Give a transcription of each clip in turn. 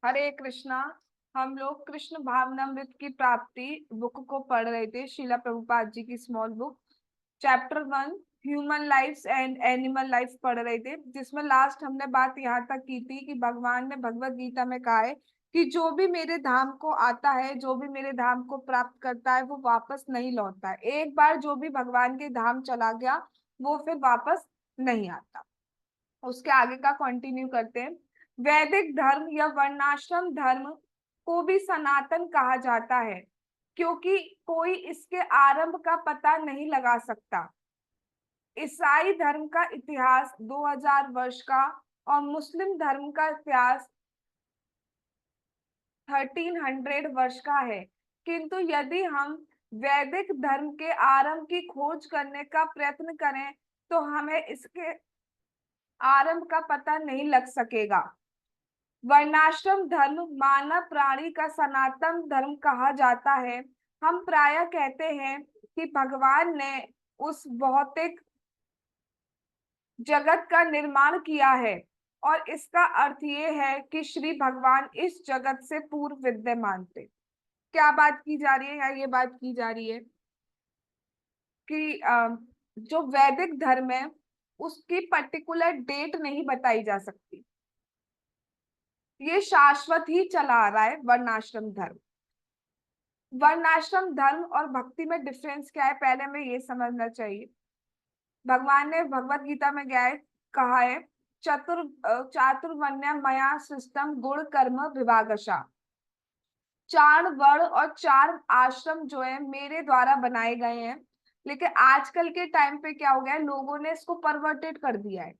हरे कृष्णा। हम लोग कृष्ण भावनामृत की प्राप्ति बुक को पढ़ रहे थे, शिला प्रभुपाद जी की small book. Chapter 1 human lifes and animal life पढ़ रहे थे, जिसमें लास्ट हमने बात यहाँ तक की थी कि भगवान ने भगवत गीता में कहा है कि जो भी मेरे धाम को आता है, जो भी मेरे धाम को प्राप्त करता है, वो वापस नहीं लौटता है। एक बार जो भी भगवान के धाम चला गया, वो फिर वापस नहीं आता। उसके आगे का कंटिन्यू करते हैं। वैदिक धर्म या वर्णाश्रम धर्म को भी सनातन कहा जाता है, क्योंकि कोई इसके आरंभ का पता नहीं लगा सकता। ईसाई धर्म का इतिहास 2000 वर्ष का और मुस्लिम धर्म का इतिहास 1300 वर्ष का है। किंतु यदि हम वैदिक धर्म के आरंभ की खोज करने का प्रयत्न करें, तो हमें इसके आरंभ का पता नहीं लग सकेगा। वर्णाश्रम धर्म मानव प्राणी का सनातन धर्म कहा जाता है। हम प्रायः कहते हैं कि भगवान ने उस भौतिक जगत का निर्माण किया है, और इसका अर्थ ये है कि श्री भगवान इस जगत से पूर्व विद्यमान थे। क्या बात की जा रही है? या ये बात की जा रही है कि जो वैदिक धर्म है, उसकी पर्टिकुलर डेट नहीं बताई जा सकती। ये शाश्वत ही चला आ रहा है वर्णाश्रम धर्म। वर्णाश्रम धर्म और भक्ति में डिफरेंस क्या है, पहले हमें ये समझना चाहिए। भगवान ने भगवत गीता में क्या है कहा है? चातुर्वर्ण्य मया सृष्टम गुण कर्म विभागशा। 4 वर्ण और 4 आश्रम जो है मेरे द्वारा बनाए गए हैं। लेकिन आजकल के टाइम पे क्या हो गया है, लोगों ने इसको परवर्टेड कर दिया है।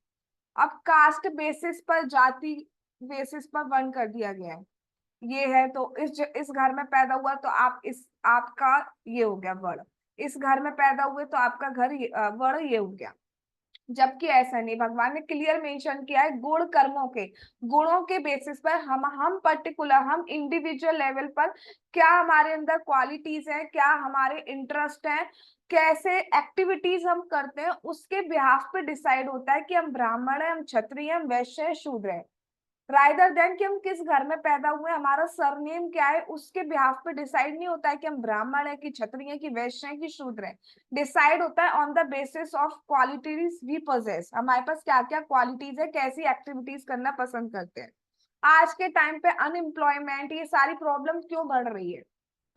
अब कास्ट बेसिस पर, जाति बेसिस पर वर्ण कर दिया गया है। ये है तो इस घर में पैदा हुआ तो आप इस आपका ये हो गया वर्ण। इस घर में पैदा हुए तो आपका वर्ण ये हो गया। जबकि ऐसा नहीं, भगवान ने क्लियर मेंशन किया है गुण कर्मों के, गुणों के बेसिस पर हम पर्टिकुलर, हम इंडिविजुअल लेवल पर क्या हमारे अंदर क्वालिटीज हैं, क्या हमारे इंटरेस्ट हैं, कैसे एक्टिविटीज हम करते हैं, उसके बिहाफ पे डिसाइड होता है कि हम ब्राह्मण हैं, हम क्षत्रिय हैं, हम वैश्य हैं, शूद्र हैं। रादर देन कि हम किस घर में पैदा हुए, हमारा सरनेम क्या है, उसके बिहाफ पे डिसाइड नहीं होता है कि हम ब्राह्मण है कि क्षत्रिय है कि वैश्य है कि शूद्र है। डिसाइड होता है on the basis of qualities we possess, हमारे पास क्या क्या क्वालिटीज है, कैसी एक्टिविटीज करना पसंद करते हैं। आज के टाइम पे अनएम्प्लॉयमेंट, ये सारी प्रॉब्लम क्यों बढ़ रही है?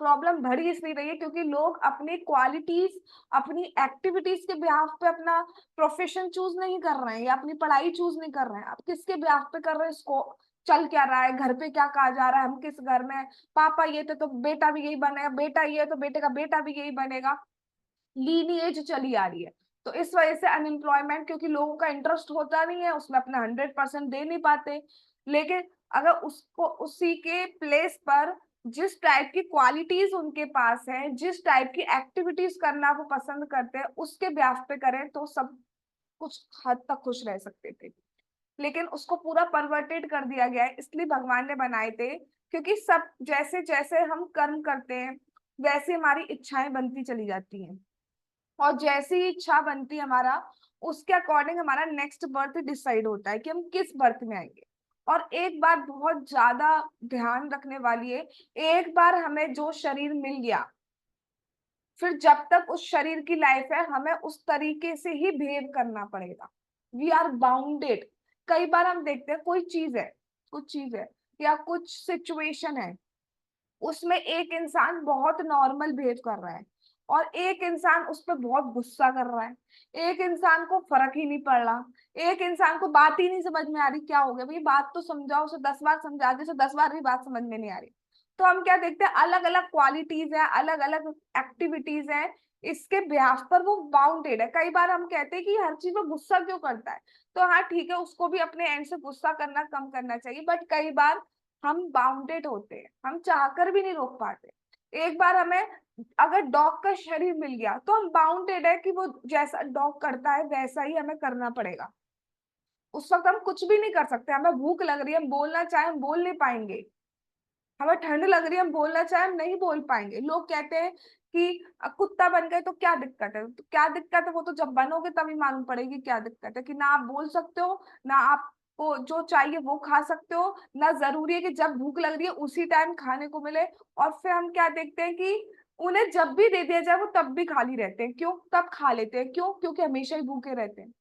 प्रॉब्लम बढ़ी इसलिए रही है क्योंकि लोग अपनी क्वालिटीज, अपनी एक्टिविटीज के बिहाफ पे अपना प्रोफेशन चूज नहीं कर रहे हैं, या अपनी पढ़ाई चूज नहीं कर रहे हैं। अब किसके बिहाफ पे कर रहे हैं? इसको चल क्या रहा है, घर पे क्या कहा जा रहा है, हम किस घर में हैं? पापा ये थे तो बेटा भी यही बनेगा, बेटा ये है तो बेटे का बेटा भी यही बनेगा। लीनिएज चली आ रही है। तो इस वजह से अनएम्प्लॉयमेंट, क्योंकि लोगों का इंटरेस्ट होता नहीं है उसमें, अपना 100% दे नहीं पाते। लेकिन अगर उसको उसी के प्लेस पर जिस टाइप की क्वालिटीज उनके पास है, जिस टाइप की एक्टिविटीज करना वो पसंद करते हैं, उसके ब्याह पे करें तो सब कुछ हद तक खुश रह सकते थे। लेकिन उसको पूरा परवर्टेड कर दिया गया है, इसलिए भगवान ने बनाए थे। क्योंकि सब जैसे जैसे हम कर्म करते हैं, वैसे हमारी इच्छाएं बनती चली जाती हैं। और जैसी ही इच्छा बनती है हमारा, उसके अकॉर्डिंग हमारा नेक्स्ट बर्थ डिसाइड होता है कि हम किस बर्थ में आएंगे। और एक बात बहुत ज्यादा ध्यान रखने वाली है, एक बार हमें जो शरीर मिल गया, फिर जब तक उस शरीर की लाइफ है, हमें उस तरीके से ही बिहेव करना पड़ेगा। We are bounded. कई बार हम देखते हैं कोई चीज है, कुछ चीज है या कुछ सिचुएशन है, उसमें एक इंसान बहुत नॉर्मल बिहेव कर रहा है और एक इंसान उस पर बहुत गुस्सा कर रहा है। एक इंसान को फर्क ही नहीं पड़ रहा, एक इंसान को बात ही नहीं समझ में आ रही, क्या हो गया भाई, बात तो समझाओ, उसे 10 बार समझा दी, उसे 10 बार भी बात समझ में नहीं आ रही। तो हम क्या देखते हैं, अलग अलग क्वालिटीज है, अलग अलग एक्टिविटीज है, इसके बिहाफ पर वो बाउंडेड है। कई बार हम कहते हैं कि हर चीज में गुस्सा क्यों करता है, तो हाँ ठीक है, उसको भी अपने एंड से गुस्सा करना कम करना चाहिए, बट कई बार हम बाउंडेड होते हैं, हम चाहकर भी नहीं रोक पाते। एक बार हमें अगर डॉग का शरीर मिल गया तो हम बाउंडेड है कि वो जैसा डॉग करता है वैसा ही हमें करना पड़ेगा। उस वक्त हम कुछ भी नहीं कर सकते। हमें भूख लग रही है, हम बोलना चाहे हम बोल नहीं पाएंगे। हमें ठंड लग रही है, हम बोलना चाहे हम नहीं बोल पाएंगे। लोग कहते हैं कि कुत्ता बन गए तो क्या दिक्कत है, तो क्या दिक्कत है, वो तो जब बनोगे तभी मालूम पड़ेगी क्या दिक्कत है, कि ना आप बोल सकते हो, ना आप को जो चाहिए वो खा सकते हो, ना जरूरी है कि जब भूख लग रही है उसी टाइम खाने को मिले। और फिर हम क्या देखते हैं कि उन्हें जब भी दे दिया जाए वो तब भी खाली रहते हैं। क्यों? तब खा लेते हैं। क्यों? क्योंकि हमेशा ही भूखे रहते हैं।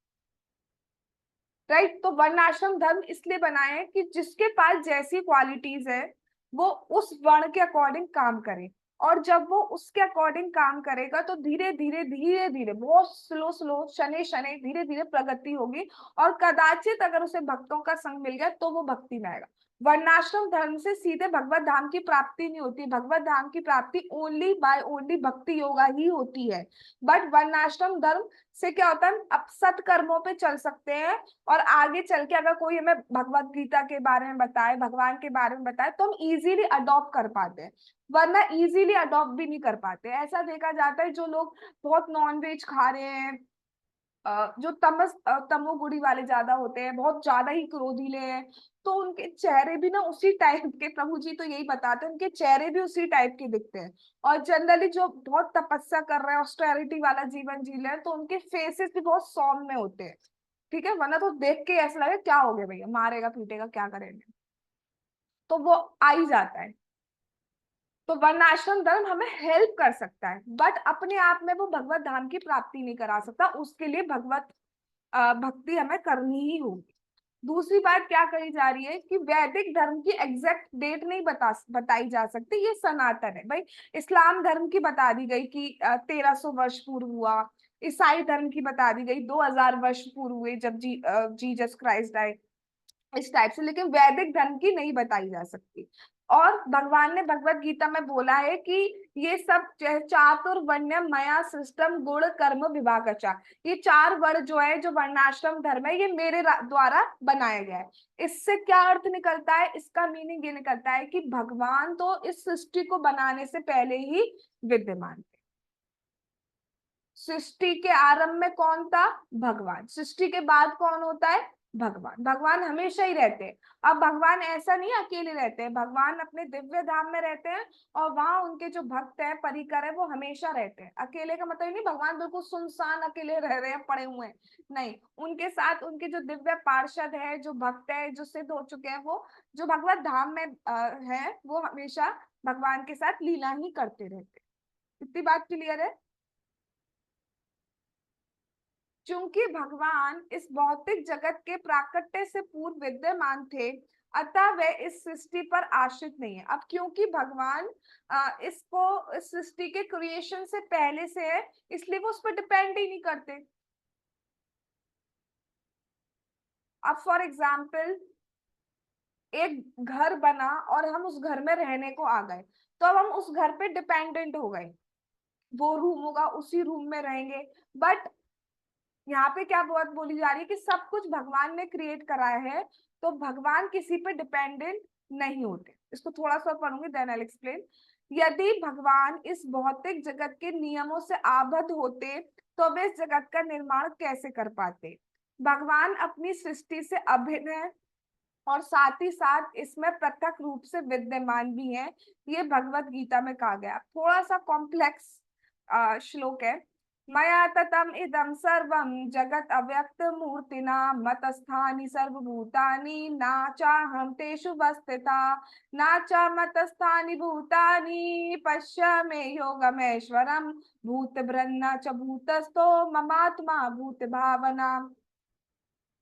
राइट। तो वर्ण आश्रम धर्म इसलिए बनाए हैं कि जिसके पास जैसी क्वालिटीज है वो उस वर्ण के अकॉर्डिंग काम करे। और जब वो उसके अकॉर्डिंग काम करेगा तो धीरे धीरे धीरे धीरे, बहुत स्लो स्लो, शनै शनै, धीरे धीरे प्रगति होगी। और कदाचित अगर उसे भक्तों का संग मिल गया तो वो भक्ति में आएगा। वर्णाश्रम धर्म से सीधे भगवत धाम की प्राप्ति नहीं होती। भगवत धाम की प्राप्ति ओनली बाय ओनली भक्ति योगा ही होती है। बट वर्णाश्रम धर्म से क्या होता है, अब सत्कर्मों पे चल सकते हैं। और आगे चल के अगर कोई हमें भगवत गीता के बारे में बताए, भगवान के बारे में बताए, तो हम इजीली अडॉप्ट कर पाते हैं। वरना इजीली अडॉप्ट भी नहीं कर पाते। ऐसा देखा जाता है जो लोग बहुत नॉन वेज खा रहे हैं, जो तमोगुणी वाले ज्यादा होते हैं, बहुत ज्यादा ही क्रोधीले हैं, तो उनके चेहरे भी ना उसी टाइप के, प्रभु जी तो यही बताते हैं, उनके चेहरे भी उसी टाइप के दिखते हैं। और जनरली जो बहुत तपस्या कर रहे हैं, ऑस्टेरिटी वाला जीवन जी रहे हैं, तो उनके फेसेस भी बहुत सौम्य होते हैं। ठीक है, वरना तो देख के ऐसा लगे क्या हो गया भैया, मारेगा पीटेगा क्या करेंगे, तो वो आ ही जाता है। तो वर्णाश्रम धर्म हमें हेल्प कर सकता है, बट अपने आप में वो भगवत धाम की प्राप्ति नहीं करा सकता। उसके लिए भगवत भक्ति हमें करनी ही होगी। दूसरी बात क्या कही जा रही है कि वैदिक धर्म की एग्जैक्ट डेट नहीं बताई जा सकती, ये सनातन है भाई। इस्लाम धर्म की बता दी गई कि 1300 वर्ष पूर्व हुआ। ईसाई धर्म की बता दी गई 2000 वर्ष पूर्व हुए, जब जीसस क्राइस्ट आए, इस टाइप से। लेकिन वैदिक धर्म की नहीं बताई जा सकती। और भगवान ने भगवत गीता में बोला है कि ये सब चातुर्वर्ण्य मया सृष्टम गुण कर्म विभागचा, ये 4 वर्ण जो है, जो वर्णाश्रम धर्म है, ये मेरे द्वारा बनाया गया है। इससे क्या अर्थ निकलता है? इसका मीनिंग ये निकलता है कि भगवान तो इस सृष्टि को बनाने से पहले ही विद्यमान थे। सृष्टि के आरंभ में कौन था? भगवान। सृष्टि के बाद कौन होता है? भगवान। भगवान हमेशा ही रहते हैं। अब भगवान ऐसा नहीं अकेले रहते हैं, भगवान अपने दिव्य धाम में रहते हैं। और वहां उनके जो भक्त हैं, परिकर है, वो हमेशा रहते हैं। अकेले का मतलब नहीं भगवान बिल्कुल सुनसान अकेले रह रहे हैं, पड़े हुए हैं, नहीं। उनके साथ उनके जो दिव्य पार्षद है, जो भक्त है, जो सिद्ध हो चुके हैं, वो जो भगवत धाम में है, वो हमेशा भगवान के साथ लीला ही करते रहते हैं। इतनी बात क्लियर है? चूंकि भगवान इस भौतिक जगत के प्राकट्य से पूर्व विद्यमान थे, अतः वे इस सृष्टि पर आश्रित नहीं है। अब क्योंकि भगवान इसको इस सृष्टि के क्रिएशन से पहले से है, इसलिए वो उस पर डिपेंड ही नहीं करते। अब फॉर एग्जाम्पल, एक घर बना और हम उस घर में रहने को आ गए, तो अब हम उस घर पे डिपेंडेंट हो गए। वो रूम होगा, उसी रूम में रहेंगे। बट यहाँ पे क्या बात बोली जा रही है कि सब कुछ भगवान ने क्रिएट कराया है, तो भगवान किसी पे डिपेंडेंट नहीं होते। इसको थोड़ा सा पढ़ूंगी, देन आई एक्सप्लेन। यदि भगवान इस भौतिक जगत के नियमों से आबद्ध होते तो वे इस जगत का निर्माण कैसे कर पाते? भगवान अपनी सृष्टि से अभिन्न है और साथ ही साथ इसमें प्रत्यक्ष रूप से विद्यमान भी है। ये भगवत गीता में कहा गया। थोड़ा सा कॉम्प्लेक्स श्लोक है। मया ततम इदम सर्वम जगत अव्यक्त मूर्तिना मतस्थानि सर्वभूतानि ना चाहम तेषु वस्थिता ना च मतस्थानि भूतानि पश्य मे योगमेश्वरम भूत ब्रह्म च भूतस्थो ममात्मा भूत भावना।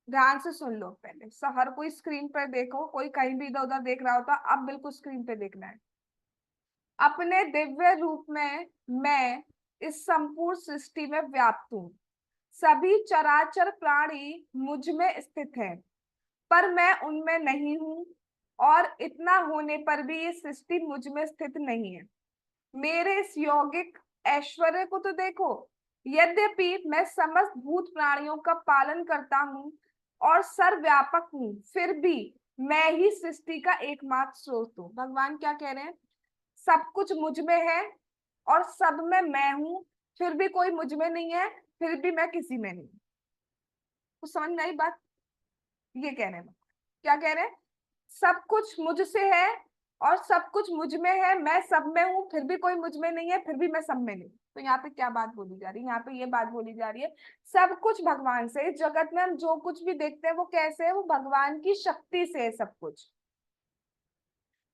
ध्यान से सुन लो पहले, हर कोई स्क्रीन पर देखो, कोई कहीं भी इधर उधर देख रहा होता, अब बिल्कुल स्क्रीन पे देखना है। अपने दिव्य रूप में मैं इस संपूर्ण सृष्टि में व्याप्त हूँ। सभी चराचर प्राणी मुझ में स्थित है, पर मैं उनमें नहीं हूँ। और इतना होने पर भी ये सृष्टि मुझ में स्थित नहीं है। मेरे इस यौगिक ऐश्वर्य को तो देखो। यद्यपि मैं समस्त भूत प्राणियों का पालन करता हूँ और सर्वव्यापक हूँ, फिर भी मैं ही सृष्टि का एकमात्र स्रोत हूँ। भगवान क्या कह रहे हैं? सब कुछ मुझ में है और सब में मैं हूँ, फिर भी कोई मुझ में नहीं है, फिर भी मैं किसी में नहीं। तो समझ में आई बात? ये कह रहे हैं। क्या कह रहे हैं? सब कुछ मुझसे है और सब कुछ मुझ में है, मैं सब में हूँ, फिर भी कोई मुझ में नहीं है, फिर भी मैं सब में नहीं। तो यहाँ पे क्या बात बोली जा रही है, यहाँ पे ये बात बोली जा रही है सब कुछ भगवान से, इस जगत में हम जो कुछ भी देखते हैं वो कैसे है, वो भगवान की शक्ति से है सब कुछ।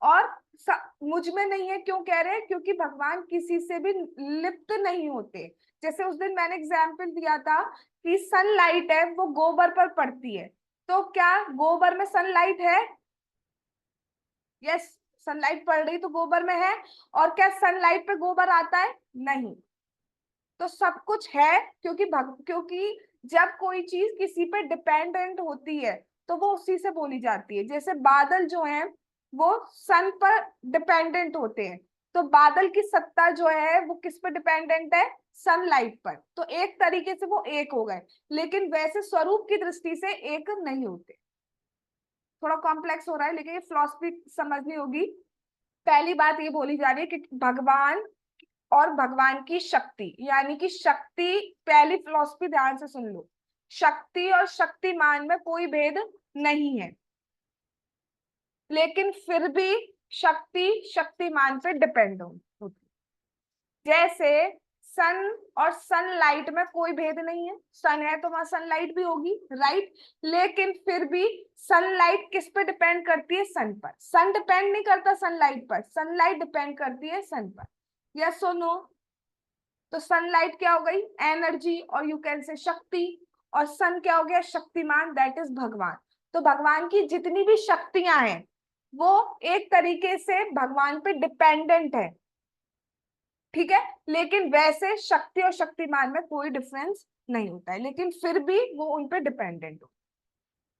और मुझ में नहीं है, क्यों कह रहे हैं, क्योंकि भगवान किसी से भी लिप्त नहीं होते। जैसे उस दिन मैंने एग्जाम्पल दिया था कि सनलाइट है वो गोबर पर पड़ती है, तो क्या गोबर में सनलाइट है? यस, सनलाइट पड़ रही तो गोबर में है। और क्या सनलाइट पे गोबर आता है? नहीं। तो सब कुछ है, क्योंकि जब कोई चीज किसी पे डिपेंडेंट होती है तो वो उसी से बोली जाती है। जैसे बादल जो हैं वो सन पर डिपेंडेंट होते हैं, तो बादल की सत्ता जो है वो किस पर डिपेंडेंट है? सनलाइट पर। तो एक तरीके से वो एक हो गए, लेकिन वैसे स्वरूप की दृष्टि से एक नहीं होते। थोड़ा कॉम्प्लेक्स हो रहा है, लेकिन ये फिलॉसफी समझनी होगी। पहली बात ये बोली जा रही है कि भगवान और भगवान की शक्ति, यानी कि शक्ति, पहली फिलॉसफी ध्यान से सुन लो, शक्ति और शक्तिमान में कोई भेद नहीं है, लेकिन फिर भी शक्ति शक्तिमान पे डिपेंड होती। जैसे सन और सनलाइट में कोई भेद नहीं है, सन है तो वहां सनलाइट भी होगी, राइट। लेकिन फिर भी सनलाइट किस पे डिपेंड करती है? सन पर। सन डिपेंड नहीं करता सनलाइट पर, सनलाइट डिपेंड करती है सन पर। यस सुनो, तो सनलाइट क्या हो गई? एनर्जी, और यू कैन से शक्ति। और सन क्या हो गया? शक्तिमान, दैट इज भगवान। तो भगवान की जितनी भी शक्तियां हैं वो एक तरीके से भगवान पे डिपेंडेंट है, ठीक है। लेकिन वैसे शक्ति और शक्तिमान में कोई डिफरेंस नहीं होता है, लेकिन फिर भी वो उन पे डिपेंडेंट हो,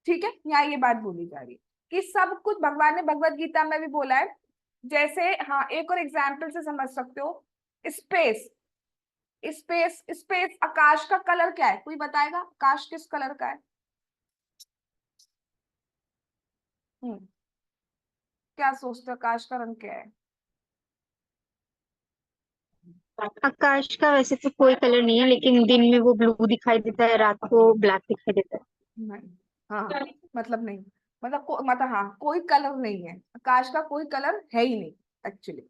ठीक है। यहाँ ये बात बोली जा रही है कि सब कुछ भगवान ने भगवत गीता में भी बोला है। जैसे हाँ, एक और एग्जाम्पल से समझ सकते हो, स्पेस। स्पेस स्पेस आकाश का कलर क्या है? कोई बताएगा आकाश किस कलर का है? हम्म, क्या सोचते हो आकाश का रंग क्या है? आकाश का वैसे तो कोई कलर नहीं है, लेकिन दिन में वो ब्लू दिखाई देता है, रात को ब्लैक दिखाई देता नहीं, हाँ, मतलब नहीं, मतलब हाँ, कोई कलर नहीं है, आकाश का कोई कलर है ही नहीं एक्चुअली।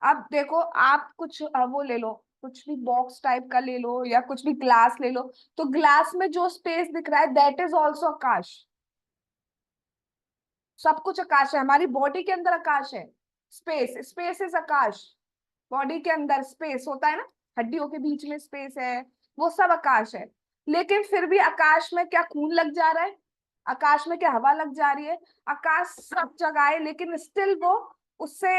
अब देखो, आप कुछ वो ले लो, कुछ भी बॉक्स टाइप का ले लो या कुछ भी ग्लास ले लो, तो ग्लास में जो स्पेस दिख रहा है दैट इज ऑल्सो आकाश। सब कुछ आकाश है, हमारी बॉडी के अंदर आकाश है। Space, space is Akash. Body के अंदर स्पेस होता है ना, हड्डियों के बीच में स्पेस है, वो सब आकाश है। लेकिन फिर भी आकाश में क्या खून लग जा रहा है? आकाश में क्या हवा लग जा रही है? आकाश सब जगह है, लेकिन स्टिल वो उससे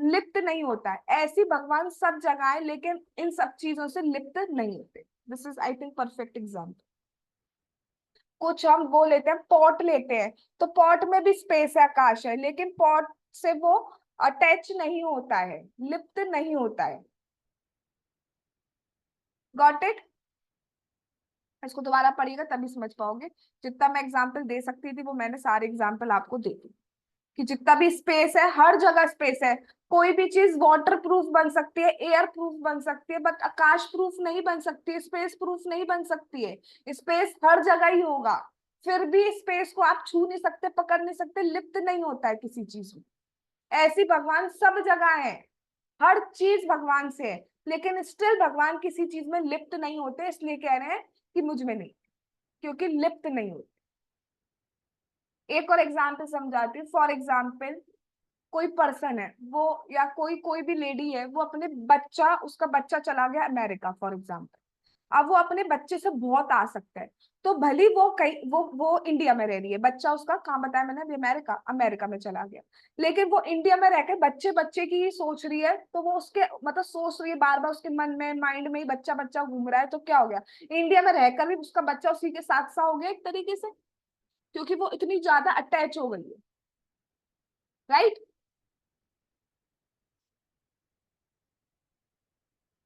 लिप्त नहीं होता है। ऐसी भगवान सब जगह है, लेकिन इन सब चीजों से लिप्त नहीं होते। This is I think perfect example. कुछ हम वो लेते हैं, पॉट लेते हैं, तो पॉट में भी स्पेस है, आकाश है, लेकिन पॉट से वो अटैच नहीं होता है, लिप्त नहीं होता है। Got it? इसको दोबारा पढ़िएगा तभी समझ पाओगे। जितना मैं एग्जाम्पल दे सकती थी वो मैंने सारे एग्जाम्पल आपको दे दी, कि जितना भी स्पेस है हर जगह स्पेस है। कोई भी चीज वाटर प्रूफ बन सकती है, एयर प्रूफ बन सकती है, बट आकाश प्रूफ नहीं बन सकती, स्पेस प्रूफ नहीं बन सकती है। स्पेस हर जगह ही होगा, फिर भी स्पेस को आप छू नहीं सकते, पकड़ नहीं सकते, लिप्त नहीं होता है किसी चीज में। ऐसी भगवान सब जगह है, हर चीज भगवान से है, लेकिन स्टिल भगवान किसी चीज में लिप्त नहीं होते, इसलिए कह रहे हैं कि मुझ में नहीं, क्योंकि लिप्त नहीं होते। एक और एग्जाम्पल समझाती हूँ। फॉर एग्जाम्पल, कोई पर्सन है वो, या कोई कोई भी लेडी है, वो अपने बच्चा, उसका बच्चा चला गया अमेरिका फॉर एग्जाम्पल। अब वो अपने बच्चे से बहुत आ सकता है, तो भली वो कहीं वो इंडिया में रह रही है, बच्चा उसका कहाँ बताया मैंने अभी? अमेरिका, अमेरिका में चला गया। लेकिन वो इंडिया में रहकर बच्चे बच्चे की ही सोच रही है, तो वो उसके मतलब सोच रही है बार बार, उसके मन में माइंड में ही बच्चा बच्चा घूम रहा है, तो क्या हो गया? इंडिया में रहकर भी उसका बच्चा उसी के साथ सा हो गया एक तरीके से, क्योंकि वो इतनी ज्यादा अटैच हो गई है, राइट।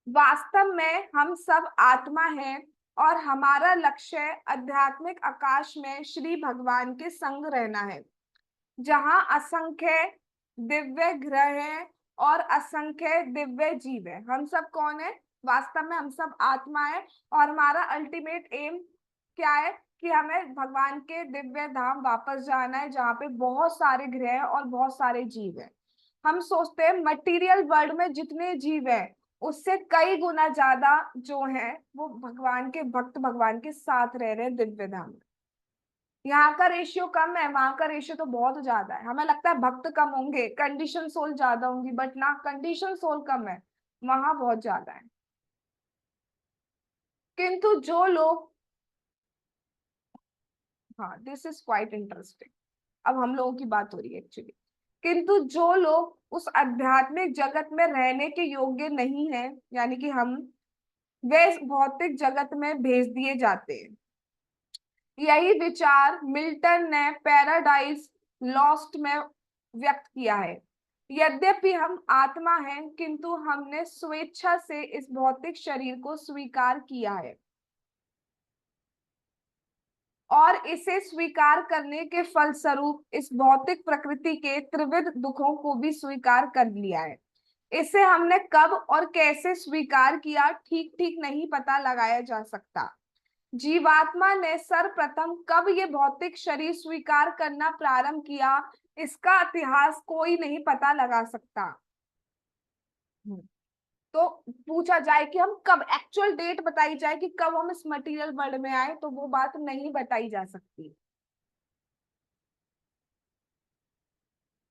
वास्तव में हम सब आत्मा हैं, और हमारा लक्ष्य आध्यात्मिक आकाश में श्री भगवान के संग रहना है, जहां असंख्य दिव्य ग्रह हैं और असंख्य दिव्य जीव है। हम सब कौन है? वास्तव में हम सब आत्मा है, और हमारा अल्टीमेट एम क्या है? कि हमें भगवान के दिव्य धाम वापस जाना है, जहाँ पे बहुत सारे ग्रह और बहुत सारे जीव हैं। हम सोचते हैं मटेरियल वर्ल्ड में जितने जीव हैं उससे कई गुना ज्यादा जो है वो भगवान के भक्त भगवान के साथ रह रहे हैं दिव्य धाम में। यहाँ का रेशियो कम है, वहां का रेशियो तो बहुत ज्यादा है। हमें लगता है भक्त कम होंगे, कंडीशन सोल ज्यादा होंगी, बट ना, कंडीशन सोल कम है, वहां बहुत ज्यादा है। किंतु जो लोग, हाँ दिस इज क्वाइट इंटरेस्टिंग, अब हम लोगों की बात हो रही है एक्चुअली। किंतु जो लोग उस आध्यात्मिक जगत में रहने के योग्य नहीं है, यानी कि हम, वे इस भौतिक जगत में भेज दिए जाते हैं। यही विचार मिल्टन ने पैराडाइज लॉस्ट में व्यक्त किया है। यद्यपि हम आत्मा हैं, किंतु हमने स्वेच्छा से इस भौतिक शरीर को स्वीकार किया है और इसे स्वीकार करने के फलस्वरूप इस भौतिक प्रकृति के त्रिविध दुखों को भी स्वीकार कर लिया है। इसे हमने कब और कैसे स्वीकार किया, ठीक ठीक नहीं पता लगाया जा सकता। जीवात्मा ने सर्वप्रथम कब ये भौतिक शरीर स्वीकार करना प्रारंभ किया, इसका इतिहास कोई नहीं पता लगा सकता। तो पूछा जाए कि हम कब, एक्चुअल डेट बताई जाए कि कब हम इस मटेरियल वर्ल्ड में आए, तो वो बात नहीं बताई जा सकती।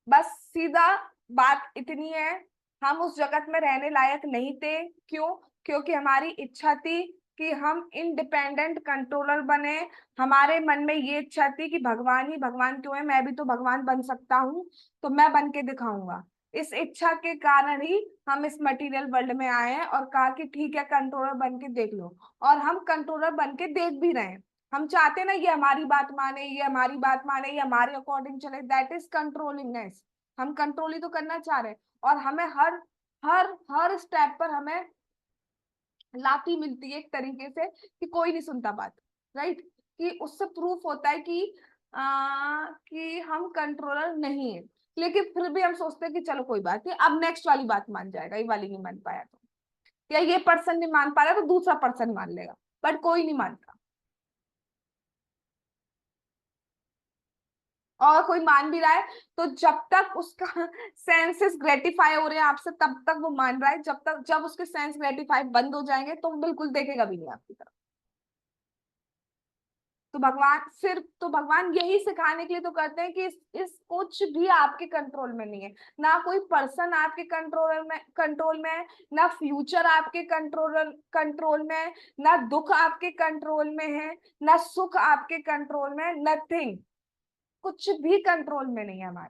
बस सीधा बात इतनी है, हम उस जगत में रहने लायक नहीं थे। क्यों? क्योंकि हमारी इच्छा थी कि हम इंडिपेंडेंट कंट्रोलर बने। हमारे मन में ये इच्छा थी कि भगवान ही भगवान क्यों है, मैं भी तो भगवान बन सकता हूँ, तो मैं बन के दिखाऊंगा। इस इच्छा के कारण ही हम इस मटेरियल वर्ल्ड में आए हैं और कहा कि ठीक है कंट्रोलर बन के देख लो। और हम कंट्रोलर बन के देख भी रहे हैं। हम चाहते ना ये हमारी बात माने, ये हमारी बात माने, ये हमारे अकॉर्डिंग चले, दैट इज कंट्रोलिंगनेस। हम कंट्रोल ही तो करना चाह रहे हैं। और हमें हर हर हर स्टेप पर हमें लाती मिलती है एक तरीके से कि कोई नहीं सुनता बात, राइट। कि उससे प्रूफ होता है कि हम कंट्रोलर नहीं है। लेकिन फिर भी हम सोचते हैं कि चलो कोई बात नहीं, अब नेक्स्ट वाली बात मान जाएगा, ये वाली नहीं मान पाया तो, या ये पर्सन नहीं मान पा रहा तो दूसरा पर्सन मान लेगा, बट कोई नहीं मानता। और कोई मान भी रहा है तो जब तक उसका सेंसेस ग्रेटिफाई हो रहे हैं आपसे, तब तक वो मान रहा है। जब तक, जब उसके सेंस ग्रेटिफाई बंद हो जाएंगे तो बिल्कुल देखेगा भी नहीं आपकी तरफ। तो भगवान सिर्फ, तो भगवान यही सिखाने के लिए तो करते हैं कि इस कुछ भी आपके कंट्रोल में नहीं है। ना कोई पर्सन आपके कंट्रोल में है, ना फ्यूचर आपके कंट्रोल में है, ना दुख आपके कंट्रोल में है, ना सुख आपके कंट्रोल में है, नथिंग, कुछ भी कंट्रोल में नहीं है हमारे।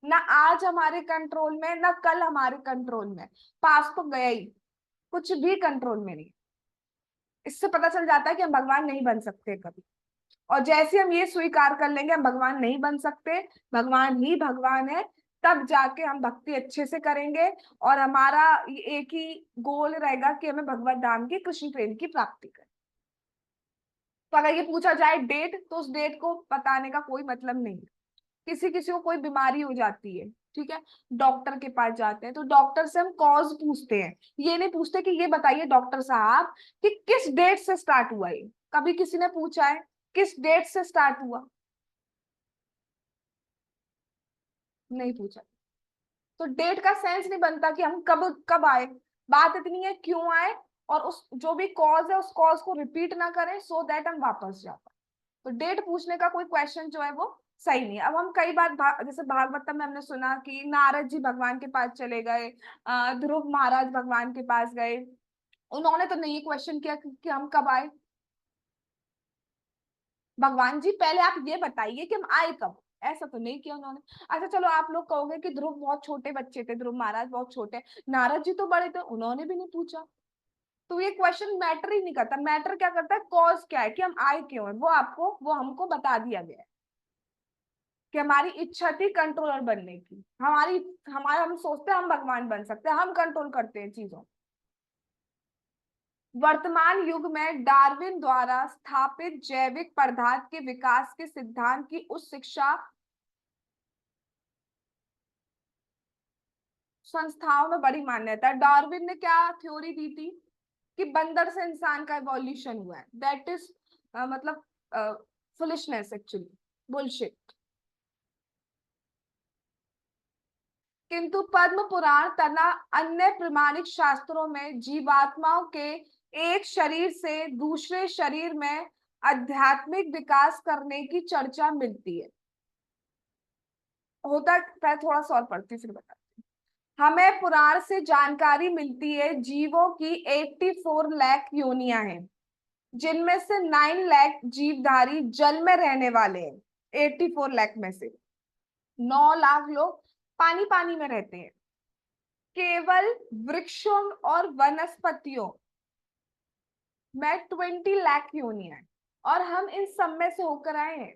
ना आज हमारे कंट्रोल में, ना कल हमारे कंट्रोल में, पास तो गया ही, कुछ भी कंट्रोल में नहीं। इससे पता चल जाता है कि हम भगवान नहीं बन सकते कभी। और जैसे हम ये स्वीकार कर लेंगे हम भगवान नहीं बन सकते, भगवान ही भगवान है, तब जाके हम भक्ति अच्छे से करेंगे। और हमारा एक ही गोल रहेगा कि हमें भगवत धाम की, कृष्ण प्रेम की प्राप्ति करें। तो अगर ये पूछा जाए डेट, तो उस डेट को बताने का कोई मतलब नहीं। किसी किसी को कोई बीमारी हो जाती है, ठीक है, डॉक्टर के पास जाते हैं, तो डॉक्टर से हम कॉज पूछते हैं। ये नहीं पूछते कि ये बताइए डॉक्टर साहब कि किस डेट से स्टार्ट हुआ ये। कभी किसी ने पूछा है किस डेट से स्टार्ट हुआ? नहीं पूछा। तो डेट का सेंस नहीं बनता कि हम कब कब आए। बात इतनी है क्यों आए, और उस जो भी कॉज है उस कॉज को रिपीट ना करें, सो दैट हम वापस जा पाए। तो डेट पूछने का कोई क्वेश्चन जो है वो सही नहीं है। अब हम कई बार जैसे भागवतम में हमने सुना कि नारद जी भगवान के पास चले गए, ध्रुव महाराज भगवान के पास गए, उन्होंने तो नहीं क्वेश्चन किया कि हम कब आए। भगवान जी पहले आप ये बताइए कि हम आए कब, ऐसा तो नहीं किया उन्होंने। अच्छा चलो आप लोग कहोगे कि ध्रुव बहुत छोटे बच्चे थे, ध्रुव महाराज बहुत छोटे, नारद जी तो बड़े थे, उन्होंने भी नहीं पूछा। तो ये क्वेश्चन मैटर ही नहीं करता। मैटर क्या करता है, कॉज क्या है, कि हम आए क्यों है, वो हमको बता दिया गया है। कि हमारी इच्छा थी कंट्रोलर बनने की, हमारी हमारा हम सोचते हैं हम भगवान बन सकते हैं, हम कंट्रोल करते हैं चीजों। वर्तमान युग में डार्विन द्वारा स्थापित जैविक पदार्थ के विकास के सिद्धांत की उस शिक्षा संस्थाओं में बड़ी मान्यता है। डार्विन ने क्या थ्योरी दी थी कि बंदर से इंसान का इवोल्यूशन हुआ है, दैट इज मतलब फुलिशनेस एक्चुअली, बुलशिट। किंतु पद्म पुराण तथा अन्य प्रमाणिक शास्त्रों में जीवात्माओं के एक शरीर से दूसरे शरीर में आध्यात्मिक विकास करने की चर्चा मिलती है। होता है, थोड़ा सा और पढ़ती हूँ, फिर बताती हूँ। हमें पुराण से जानकारी मिलती है जीवों की 84 लाख योनियां हैं, जिनमें से 9 लाख जीवधारी जल में रहने वाले हैं। 84 लाख में से 9 लाख लोग पानी पानी में रहते हैं। केवल वृक्षों और वनस्पतियों में 20 लाख योनियां हैं, और हम इन सब में से होकर आए हैं।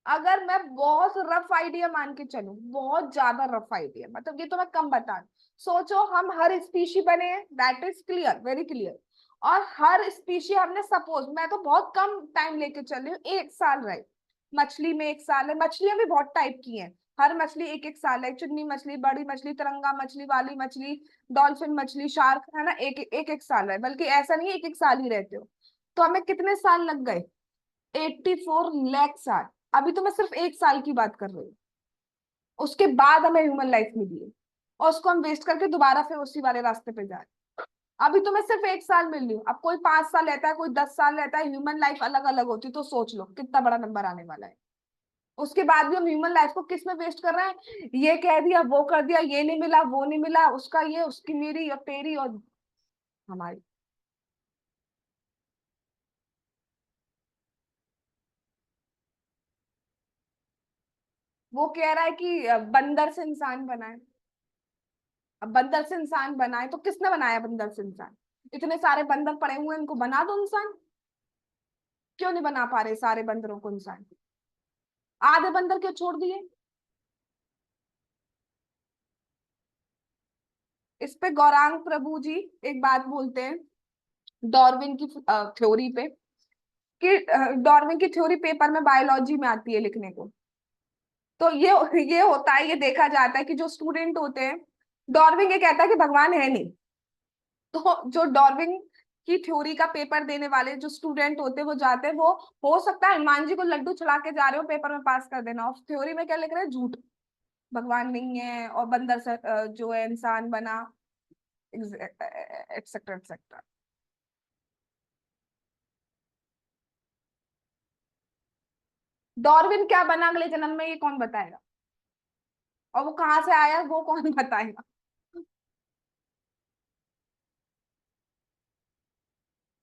अगर मैं बहुत रफ आइडिया मान के चलूं, बहुत ज्यादा रफ आइडिया, मतलब ये तो मैं कम बता रही हूं। सोचो हम हर स्पीशी बने हैं, that is clear, very clear. और हर स्पीशी हमने, सपोज मैं तो बहुत कम टाइम लेके चल रही हूँ, 1 साल रहे। मछली में 1 साल है, मछलियां भी बहुत टाइप की हैं। हर मछली एक एक साल है, चुन्नी मछली, बड़ी मछली, तिरंगा मछली, वाली मछली, डॉल्फिन मछली, शार्क, है ना, एक एक साल है, बल्कि ऐसा नहीं है एक एक साल ही रहते हो। तो हमें कितने साल लग गए? 84 लाख साल। अभी तो मैं सिर्फ 1 साल की बात कर रही हूँ। उसके बाद हमें ह्यूमन लाइफ मिली है, और उसको हम वेस्ट करके दोबारा फिर उसी वाले रास्ते पे जा रहे हैं। अभी तो मैं सिर्फ 1 साल मिल रही हूँ, अब कोई 5 साल रहता है, कोई 10 साल रहता है, ह्यूमन लाइफ अलग अलग होती, तो सोच लो कितना बड़ा नंबर आने वाला है। उसके बाद भी हम ह्यूमन लाइफ को किस में वेस्ट कर रहे हैं? ये कह दिया, वो कर दिया, ये नहीं मिला, वो नहीं मिला, उसका ये, उसकी मेरी, और तेरी और हमारी। वो कह रहा है कि बंदर से इंसान बनाए। अब बंदर से इंसान बनाए तो किसने बनाया बंदर से इंसान? इतने सारे बंदर पड़े हुए हैं, इनको बना दो इंसान। क्यों नहीं बना पा रहे सारे बंदरों को इंसान? आधे बंदर क्यों छोड़ दिए? इस पे गौरांग प्रभु जी एक बात बोलते हैं, डार्विन की थ्योरी पे, कि डार्विन की थ्योरी पेपर में बायोलॉजी में आती है लिखने को। तो ये होता है, ये देखा जाता है कि जो स्टूडेंट होते हैं, डार्विन ये कहता है कि भगवान है नहीं। तो जो डार्विन की थ्योरी का पेपर देने वाले जो स्टूडेंट होते हैं, वो जाते हैं, वो हो सकता है हनुमान जी को लड्डू चढ़ा के जा रहे हो पेपर में पास कर देना, और थ्योरी में क्या लिख रहे हैं? झूठ, भगवान नहीं है, और बंदर से जो है इंसान बना, एक्सेट्रा एक्सेट्रा। डार्विन क्या बना अगले जन्म में, ये कौन बताएगा? और वो कहाँ से आया, वो कौन बताएगा?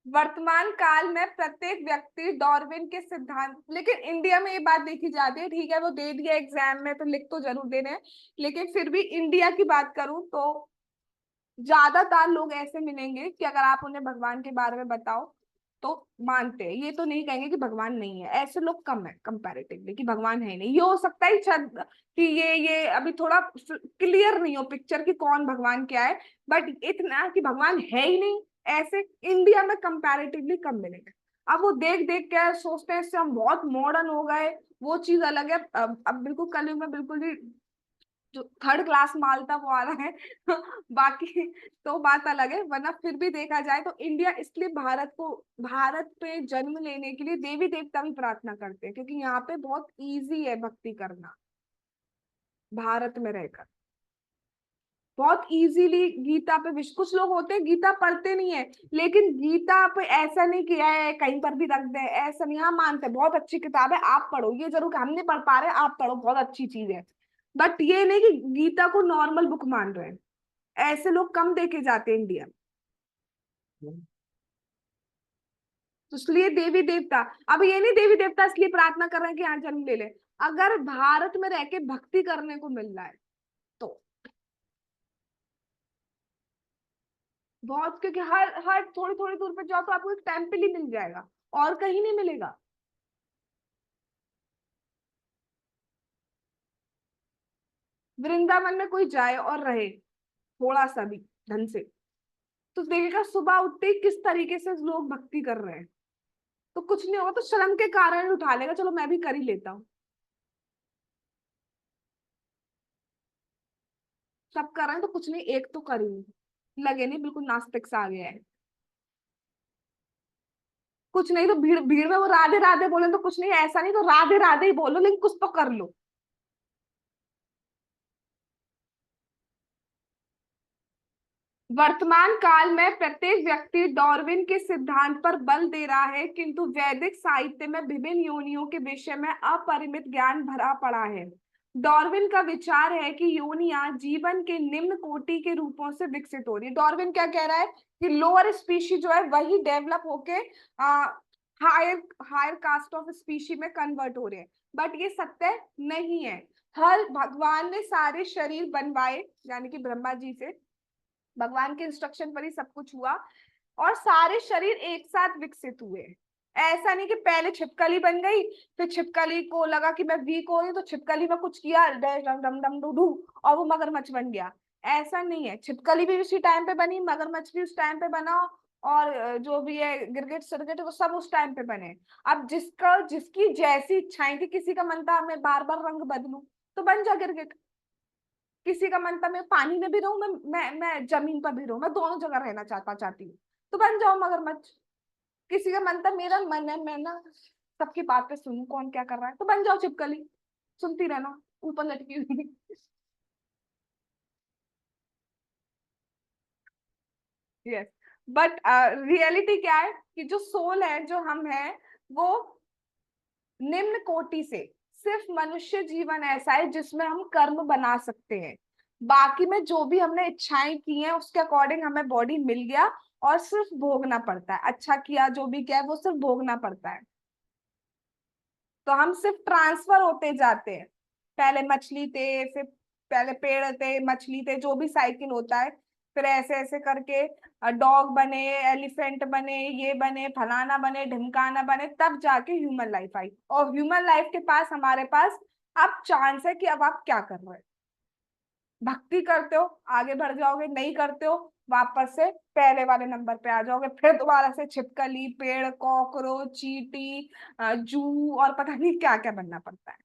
वर्तमान काल में प्रत्येक व्यक्ति डार्विन के सिद्धांत, लेकिन इंडिया में ये बात देखी जाती है, ठीक है वो दे दिया एग्जाम में तो लिख तो जरूर दे रहे हैं, लेकिन फिर भी इंडिया की बात करूं तो ज्यादातर लोग ऐसे मिलेंगे कि अगर आप उन्हें भगवान के बारे में बताओ तो मानते हैं, ये तो नहीं कहेंगे कि भगवान नहीं है। ऐसे लोग कम है कंपैरेटिवली, कि भगवान है ही नहीं। ये हो सकता है शायद कि ये अभी थोड़ा क्लियर नहीं हो पिक्चर कि कौन भगवान क्या है, बट इतना कि भगवान है ही नहीं, ऐसे इंडिया में कंपैरेटिवली कम मिलेंगे। अब वो देख देख के सोचते हैं इससे हम बहुत मॉडर्न हो गए, वो चीज अलग है। अब बिल्कुल कलयुग में बिल्कुल भी जो थर्ड क्लास माल था वो आ रहा है बाकी तो बात अलग है, वरना फिर भी देखा जाए तो इंडिया इसलिए भारत पे जन्म लेने के लिए देवी देवता भी प्रार्थना करते हैं, क्योंकि यहाँ पे बहुत इजी है भक्ति करना, भारत में रहकर बहुत इजीली। गीता पे कुछ लोग होते हैं गीता पढ़ते नहीं है, लेकिन गीता पे ऐसा नहीं किया है कहीं पर भी रख दे, ऐसा नहीं। हाँ मानते हैं बहुत अच्छी किताब है, आप पढ़ो, ये जरूर कि हम नहीं पढ़ पा रहे, आप पढ़ो, बहुत अच्छी चीज है, बट ये नहीं कि गीता को नॉर्मल बुक मान रहे हैं। ऐसे लोग कम देखे जाते हैं इंडिया में। तो इसलिए देवी देवता, अब ये नहीं देवी देवता इसलिए प्रार्थना कर रहे हैं कि यहाँ जन्म ले ले, अगर भारत में रह के भक्ति करने को मिल रहा है तो बहुत, क्योंकि हर हर थोड़ी थोड़ी दूर पे जाओ तो आपको एक टेम्पल ही मिल जाएगा, और कहीं नहीं मिलेगा। वृंदावन में कोई जाए और रहे थोड़ा सा भी ढंग से, तो देखिएगा सुबह उठते ही किस तरीके से लोग भक्ति कर रहे हैं। तो कुछ नहीं होगा तो शर्म के कारण उठा लेगा, चलो मैं भी कर ही लेता हूँ। सब कर रहे हैं तो कुछ नहीं, एक तो कर ही लगे नहीं, बिल्कुल नास्तिक सा आ गया है। कुछ नहीं तो भीड़ भीड़ में वो राधे राधे बोले तो कुछ नहीं, ऐसा नहीं तो राधे राधे ही बोलो, लेकिन कुछ तो कर लो। वर्तमान काल में प्रत्येक व्यक्ति डार्विन के सिद्धांत पर बल दे रहा है, किंतु वैदिक साहित्य में विभिन्न योनियों के विषय में अपरिमित ज्ञान भरा पड़ा है। डार्विन का विचार है कि योनियां जीवन के निम्न कोटि के रूपों से विकसित हो रही है। डार्विन क्या कह रहा है कि लोअर स्पीशी जो है वही डेवलप होके higher higher caste of species में कन्वर्ट हो रहे हैं, बट ये सत्य नहीं है। हर भगवान ने सारे शरीर बनवाए, यानी कि ब्रह्मा जी से भगवान के इंस्ट्रक्शन पर ही सब कुछ हुआ, और सारे शरीर एक साथ विकसित हुए। ऐसा नहीं कि पहले छिपकली बन गई, फिर छिपकली को लगा कि मैं वीक हो रही, तो छिपकली में कुछ किया डम डम डम डू डू और वो मगरमच्छ बन गया। ऐसा नहीं है, छिपकली भी उसी टाइम पे बनी, मगरमच्छ भी उस टाइम पे बना, और जो भी है गिरगिट सिरगिट वो सब उस टाइम पे बने। अब जिसका जिसकी जैसी इच्छाएं थी, किसी का मन था मैं बार बार रंग बदलूं, तो बन जा गिरगिट। किसी का मन था मैं पानी में भी रहूं, मैं जमीन पर भी रहूं, मैं दोनों जगह रहना चाहती हूँ, तो बन जाओ मगरमच्छ। किसी का मन था मेरा मन है मैं ना सबकी बातें सुनूं कौन क्या कर रहा है, तो बन जाओ छिपकली, सुनती रहना ऊपर लटकी हुई। यस, बट रियलिटी क्या है कि जो सोल है, जो हम है, वो निम्न कोटि से, सिर्फ मनुष्य जीवन ऐसा है जिसमें हम कर्म बना सकते हैं। बाकी में जो भी हमने इच्छाएं की हैं उसके अकॉर्डिंग हमें बॉडी मिल गया, और सिर्फ भोगना पड़ता है। अच्छा किया जो भी किया है वो सिर्फ भोगना पड़ता है। तो हम सिर्फ ट्रांसफर होते जाते हैं, पहले मछली थे, फिर पहले पेड़ थे, मछली थे, जो भी साइकिल होता है, फिर ऐसे ऐसे करके डॉग बने, एलिफेंट बने, ये बने, फलाना बने, ढिमकाना बने, तब जाके ह्यूमन लाइफ आई। और ह्यूमन लाइफ के पास हमारे पास अब चांस है कि अब आप क्या कर रहे हो। भक्ति करते हो आगे बढ़ जाओगे, नहीं करते हो वापस से पहले वाले नंबर पे आ जाओगे, फिर दोबारा से छिपकली, पेड़, कॉकरोच, चींटी, जू और पता नहीं क्या क्या बनना पड़ता है।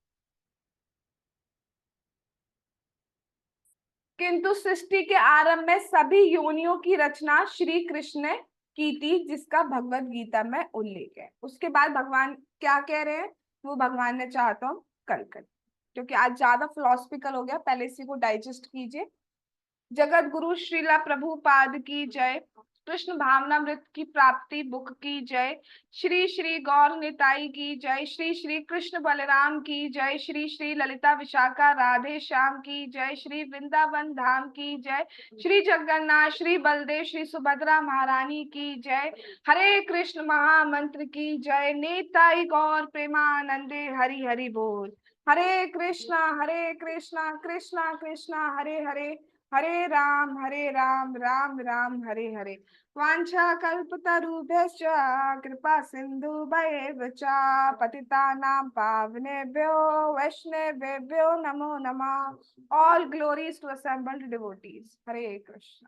किंतु सृष्टि के आरंभ में सभी योनियों की रचना श्री कृष्ण ने की थी, जिसका भगवत गीता में उल्लेख है। उसके बाद भगवान क्या कह रहे हैं, वो भगवान ने चाहा तो हम कल करें, क्योंकि आज ज्यादा फिलोसफिकल हो गया, पहले इसी को डाइजेस्ट कीजिए। जगत गुरु श्रीला प्रभुपाद की जय। कृष्ण भावनामृत की प्राप्ति बुक की जय। श्री श्री गौर निताई की जय। श्री श्री कृष्ण बलराम की जय। श्री श्री ललिता विशाखा राधे श्याम की जय। श्री वृंदावन धाम की जय। श्री जगन्नाथ, श्री बलदेव, श्री सुभद्रा महारानी की जय। हरे कृष्ण महामंत्र की जय। नेताई गौर प्रेमानंदे हरि हरि बोल। हरे कृष्णा कृष्णा कृष्णा हरे हरे, हरे राम राम राम हरे हरे। वांछा कल्पतरुभ्यश्च कृपा सिन्धुभ्येव च पतितानां पावनेभ्यो वैष्णवेभ्यो नमो नमः। All glories to assembled devotees. Hare Krishna.